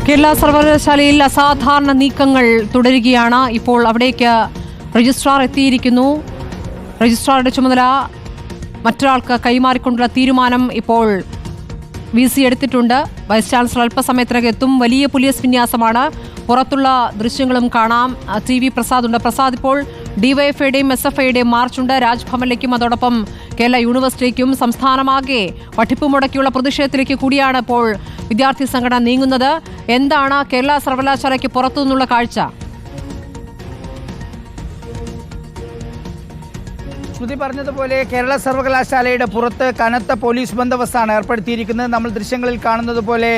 കേരള സർവകലാശാലയിൽ അസാധാരണ നീക്കങ്ങൾ തുടരുകയാണ്. ഇപ്പോൾ അവിടേക്ക് രജിസ്ട്രാർ എത്തിയിരിക്കുന്നു. രജിസ്ട്രാറുടെ ചുമതല മറ്റൊരാൾക്ക് കൈമാറിക്കൊണ്ടുള്ള തീരുമാനം ഇപ്പോൾ VC എടുത്തിട്ടുണ്ട്. വൈസ് ചാൻസലർ അല്പസമയത്തിനകം എത്തും. വലിയ പോലീസ് വിന്യാസമാണ്. പുറത്തുള്ള ദൃശ്യങ്ങളും കാണാം. TV പ്രസാദ് ഉണ്ട്. പ്രസാദ്, ഇപ്പോൾ ഡിവൈഎഫ്ഐയുടെയും SFIയുടെയും മാർച്ചുണ്ട്. രാജ്ഭവനിലേക്കും അതോടൊപ്പം കേരള യൂണിവേഴ്സിറ്റിയിലേക്കും സംസ്ഥാനമാകെ പഠിപ്പ് മുടക്കിയുള്ള പ്രതിഷേധത്തിലേക്ക് കൂടിയാണ് ഇപ്പോൾ വിദ്യാർത്ഥി സംഘടന നീങ്ങുന്നത്. എന്താണ് കേരള സർവകലാശാലയ്ക്ക് പുറത്തുനിന്നുള്ള കാഴ്ച? ശ്രുതി പറഞ്ഞതുപോലെ കേരള സർവകലാശാലയുടെ പുറത്ത് കനത്ത പോലീസ് ബന്ദോബസ്താണ് ഏർപ്പെടുത്തിയിരിക്കുന്നത്. നമ്മൾ ദൃശ്യങ്ങളിൽ കാണുന്നത് പോലെ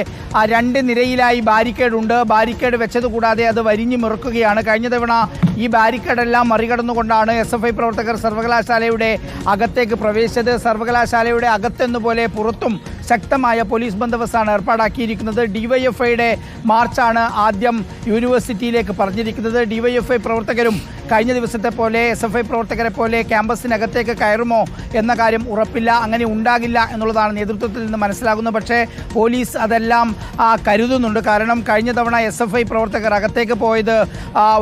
രണ്ട് നിരയിലായി ബാരിക്കേഡ് ഉണ്ട്. ബാരിക്കേഡ് വെച്ചത് കൂടാതെ അത് വരിഞ്ഞു മുറുക്കുകയാണ്. കഴിഞ്ഞ തവണ ഈ ബാരിക്കേഡെല്ലാം മറികടന്നുകൊണ്ടാണ് SFI പ്രവർത്തകർ സർവകലാശാലയുടെ അകത്തേക്ക് പ്രവേശിച്ചത്. സർവകലാശാലയുടെ അകത്തെന്നുപോലെ പുറത്തും ശക്തമായ പോലീസ് ബന്ദോബസ്താണ് ഏർപ്പാടാക്കിയിരിക്കുന്നത്. ഡിവൈഎഫ്ഐയുടെ മാർച്ചാണ് ആദ്യം യൂണിവേഴ്സിറ്റിയിലേക്ക് പറഞ്ഞിരിക്കുന്നത്. ഡിവൈഎഫ്ഐ പ്രവർത്തകരും കഴിഞ്ഞ ദിവസത്തെ പോലെ SFI പ്രവർത്തകരെ പോലെ ക്യാമ്പസിനകത്തേക്ക് കയറുമോ എന്ന കാര്യം ഉറപ്പില്ല. അങ്ങനെ ഉണ്ടാകില്ല എന്നുള്ളതാണ് നേതൃത്വത്തിൽ നിന്ന് മനസ്സിലാകുന്നത്. പക്ഷേ പോലീസ് അതെല്ലാം കരുതുന്നുണ്ട്. കാരണം കഴിഞ്ഞ തവണ SFI പ്രവർത്തകർ അകത്തേക്ക് പോയത്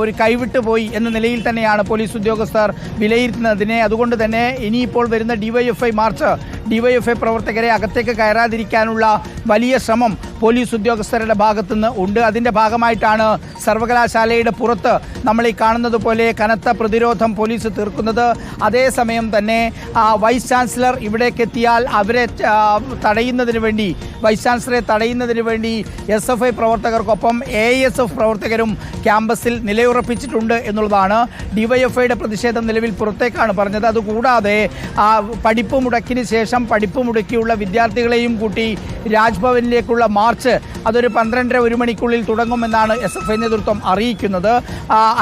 ഒരു കൈവിട്ടു പോയി എന്ന നിലയിൽ തന്നെയാണ് പോലീസ് ഉദ്യോഗസ്ഥർ വിലയിരുത്തുന്നതിനെ. അതുകൊണ്ട് തന്നെ ഇനിയിപ്പോൾ വരുന്ന ഡിവൈഎഫ്ഐ മാർച്ച് ഡിവൈഎഫ്ഐ പ്രവർത്തകരെ അകത്തേക്ക് കയറാതിരിക്കാനുള്ള വലിയ ശ്രമം പോലീസ് ഉദ്യോഗസ്ഥരുടെ ഭാഗത്തുനിന്ന് ഉണ്ട്. അതിൻ്റെ ഭാഗമായിട്ടാണ് സർവകലാശാലയുടെ പുറത്ത് നമ്മൾ ഈ കാണുന്നത് പോലെ കനത്ത പ്രതിരോധം പോലീസ് തീർക്കുന്നത്. അതേസമയം തന്നെ വൈസ് ചാൻസലർ ഇവിടേക്ക് എത്തിയാൽ അവരെ തടയുന്നതിന് വേണ്ടി വൈസ് ചാൻസലറെ തടയുന്നതിന് വേണ്ടി SFI പ്രവർത്തകർക്കൊപ്പം ASF പ്രവർത്തകരും ക്യാമ്പസിൽ നിലയുറപ്പിച്ചിട്ടുണ്ട് എന്നുള്ളതാണ്. ഡിവൈഎഫ്ഐയുടെ പ്രതിഷേധം നിലവിൽ പുറത്തേക്കാണ് പറഞ്ഞത്. അതുകൂടാതെ പഠിപ്പ് മുടക്കിന് ശേഷം പഠിപ്പ് മുടക്കിയുള്ള വിദ്യാർത്ഥികളെയും കൂട്ടി രാജ്ഭവനിലേക്കുള്ള മാർച്ച് അതൊരു 12:30-1 മണിക്കുള്ളിൽ തുടങ്ങുമെന്നാണ് SFI നേതൃത്വം അറിയിക്കുന്നത്.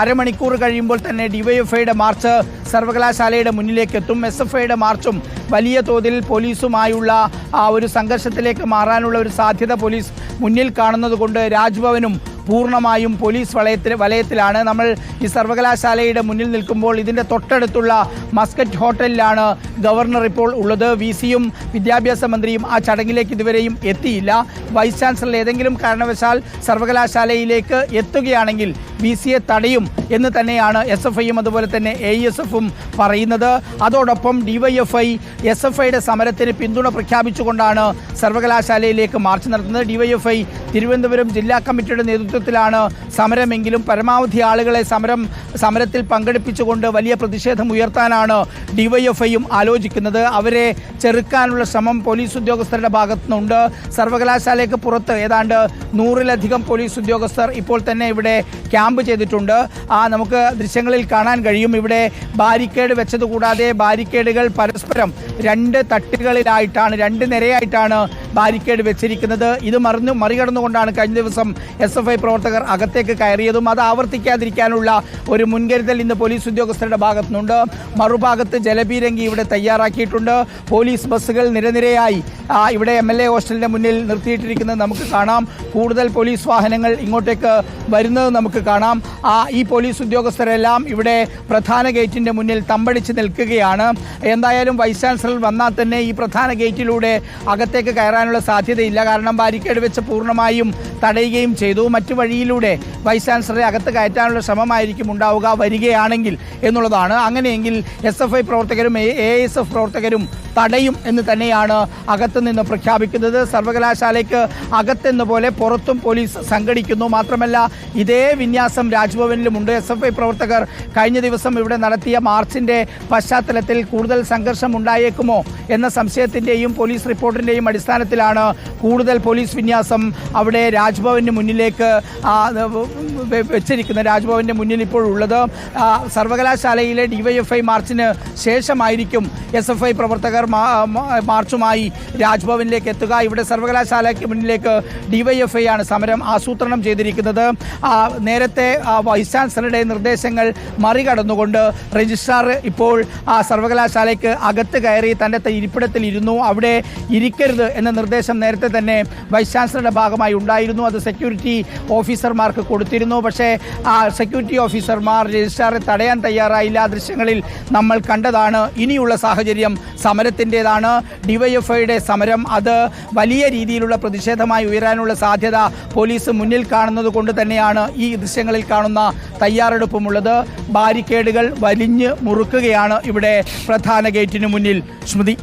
അരമണിക്കൂർ കഴിയുമ്പോൾ തന്നെ ഡിവൈഎഫ്ഐയുടെ മാർച്ച് സർവകലാശാലയുടെ മുന്നിലേക്ക് എത്തും. SFIയുടെ മാർച്ചും വലിയ തോതിൽ പോലീസുമായുള്ള ഒരു സംഘർഷത്തിലേക്ക് മാറാനുള്ള ഒരു സാധ്യത പോലീസ് മുന്നിൽ കാണുന്നത് കൊണ്ട് രാജ്ഭവനും പൂർണ്ണമായും പോലീസ് വലയത്തിലാണ്. നമ്മൾ ഈ സർവകലാശാലയുടെ മുന്നിൽ നിൽക്കുമ്പോൾ ഇതിൻ്റെ തൊട്ടടുത്തുള്ള മസ്കറ്റ് ഹോട്ടലിലാണ് ഗവർണർ ഇപ്പോൾ ഉള്ളത്. VCയും വിദ്യാഭ്യാസ മന്ത്രിയും ആ ചടങ്ങിലേക്ക് ഇതുവരെയും എത്തിയില്ല. വൈസ് ചാൻസലർ ഏതെങ്കിലും കാരണവശാൽ സർവകലാശാലയിലേക്ക് എത്തുകയാണെങ്കിൽ VCയെ തടയും എന്ന് തന്നെയാണ് SFIയും അതുപോലെ തന്നെ ASFും പറയുന്നത്. അതോടൊപ്പം ഡിവൈഎഫ്ഐ SFIയുടെ സമരത്തിന് പിന്തുണ പ്രഖ്യാപിച്ചുകൊണ്ടാണ് സർവകലാശാലയിലേക്ക് മാർച്ച് നടത്തുന്നത്. ഡിവൈഎഫ്ഐ തിരുവനന്തപുരം ജില്ലാ കമ്മിറ്റിയുടെ നേതൃത്വത്തിലാണ് സമരമെങ്കിലും പരമാവധി ആളുകളെ സമരത്തിൽ പങ്കെടുപ്പിച്ചുകൊണ്ട് വലിയ പ്രതിഷേധം ഉയർത്താനാണ് ഡിവൈഎഫ്ഐയും ആലോചിക്കുന്നത്. അവരെ ചെറുക്കാനുള്ള ശ്രമം പോലീസ് ഉദ്യോഗസ്ഥരുടെ ഭാഗത്തുനിന്നുണ്ട്. സർവകലാശാലയ്ക്ക് പുറത്ത് ഏതാണ്ട് 100-ലധികം പോലീസ് ഉദ്യോഗസ്ഥർ ഇപ്പോൾ തന്നെ ഇവിടെ ക്യാമ്പ് ചെയ്തിട്ടുണ്ട്. നമുക്ക് ദൃശ്യങ്ങളിൽ കാണാൻ കഴിയും. ഇവിടെ ബാരിക്കേഡ് വെച്ചതുകൂടാതെ ബാരിക്കേഡുകൾ പരസ്പരം 2 തട്ടുകളിലായിട്ടാണ് 2 നിരയായിട്ടാണ് ബാരിക്കേഡ് വെച്ചിരിക്കുന്നത്. ഇത് മറികടന്നുകൊണ്ടാണ് കഴിഞ്ഞ ദിവസം SFI പ്രവർത്തകർ അകത്തേക്ക് കയറിയതും. അത് ആവർത്തിക്കാതിരിക്കാനുള്ള ഒരു മുൻകരുതൽ ഇന്ന് പോലീസ് ഉദ്യോഗസ്ഥരുടെ ഭാഗത്തുനിന്നുണ്ട്. മറുഭാഗത്ത് ജലപീരങ്കി ഇവിടെ തയ്യാറാക്കിയിട്ടുണ്ട്. പോലീസ് ബസ്സുകൾ നിരനിരയായി ഇവിടെ MLA ഹോസ്റ്റലിൻ്റെ മുന്നിൽ നിർത്തിയിട്ടിരിക്കുന്നത് നമുക്ക് കാണാം. കൂടുതൽ പോലീസ് വാഹനങ്ങൾ ഇങ്ങോട്ടേക്ക് വരുന്നത് നമുക്ക് കാണാം. ഈ പോലീസ് ഉദ്യോഗസ്ഥരെല്ലാം ഇവിടെ പ്രധാന ഗേറ്റിൻ്റെ മുന്നിൽ തമ്പടിച്ച് നിൽക്കുകയാണ്. എന്തായാലും വൈസ് ചാൻസലർ വന്നാൽ തന്നെ ഈ പ്രധാന ഗേറ്റിലൂടെ അകത്തേക്ക് കയറാനുള്ള സാധ്യതയില്ല. കാരണം ബാരിക്കേഡ് വെച്ച് പൂർണ്ണമായും തടയുകയും ചെയ്തു. മറ്റു വഴിയിലൂടെ വൈസ് ചാൻസലറെ അകത്ത് കയറ്റാനുള്ള ശ്രമമായിരിക്കും ഉണ്ടാവുക വരികയാണെങ്കിൽ എന്നുള്ളതാണ്. അങ്ങനെയെങ്കിൽ SFI പ്രവർത്തകരും ASF പ്രവർത്തകരും തടയും എന്ന് തന്നെയാണ് അകത്തു നിന്ന് പ്രഖ്യാപിക്കുന്നത്. സർവകലാശാലയ്ക്ക് അകത്തെന്ന പോലെ പുറത്തും പോലീസ് സംഘടിക്കുന്നു. മാത്രമല്ല ഇതേ വിന്യാസം രാജ്ഭവനിലുമുണ്ട്. SFI പ്രവർത്തകർ കഴിഞ്ഞ ദിവസം ഇവിടെ നടത്തിയ മാർച്ചിൻ്റെ പശ്ചാത്തലത്തിൽ കൂടുതൽ സംഘർഷം ഉണ്ടായേക്കുമോ എന്ന സംശയത്തിൻ്റെയും പോലീസ് റിപ്പോർട്ടിൻ്റെയും അടിസ്ഥാനത്തിലാണ് കൂടുതൽ പോലീസ് വിന്യാസം അവിടെ രാജ്ഭവന് മുന്നിലേക്ക് വെച്ചിരിക്കുന്നത്. രാജ്ഭവൻ്റെ മുന്നിൽ ഇപ്പോൾ ഉള്ളത് സർവകലാശാലയിലെ ഡിവൈഎഫ്ഐ മാർച്ചിന് ശേഷമായിരിക്കും SFI പ്രവർത്തകർ മാർച്ചുമായി രാജ്ഭവനിലേക്ക് എത്തുക. ഇവിടെ സർവകലാശാലയ്ക്ക് മുന്നിലേക്ക് ഡിവൈഎഫ്ഐ ആണ് സമരം ആസൂത്രണം ചെയ്തിരിക്കുന്നത്. നേരത്തെ നേരത്തെ വൈസ് ചാൻസലറുടെ നിർദ്ദേശങ്ങൾ മറികടന്നുകൊണ്ട് രജിസ്ട്രാർ ഇപ്പോൾ സർവകലാശാലയ്ക്ക് അകത്ത് കയറി തൻ്റെ ഇരിപ്പിടത്തിൽ ഇരുന്നു. അവിടെ ഇരിക്കരുത് എന്ന നിർദ്ദേശം നേരത്തെ തന്നെ വൈസ് ചാൻസലറുടെ ഭാഗമായി ഉണ്ടായിരുന്നു. അത് സെക്യൂരിറ്റി ഓഫീസർമാർക്ക് കൊടുത്തിരുന്നു. പക്ഷേ സെക്യൂരിറ്റി ഓഫീസർമാർ രജിസ്ട്രാറെ തടയാൻ തയ്യാറായില്ല. ദൃശ്യങ്ങളിൽ നമ്മൾ കണ്ടതാണ്. ഇനിയുള്ള സാഹചര്യം സമരത്തിൻ്റെതാണ്. ഡിവൈഎഫ്ഐയുടെ സമരം അത് വലിയ രീതിയിലുള്ള പ്രതിഷേധമായി ഉയരാനുള്ള സാധ്യത പോലീസ് മുന്നിൽ കാണുന്നത് കൊണ്ട് തന്നെയാണ് ഈ ദൃശ്യങ്ങളിൽ കാണുന്ന തയ്യാറെടുപ്പുമുള്ളത്. ബാരിക്കേഡുകൾ വലിഞ്ഞ് മുറുക്കുകയാണ് ഇവിടെ പ്രധാന ഗേറ്റിന് മുന്നിൽ. സ്മൃതി.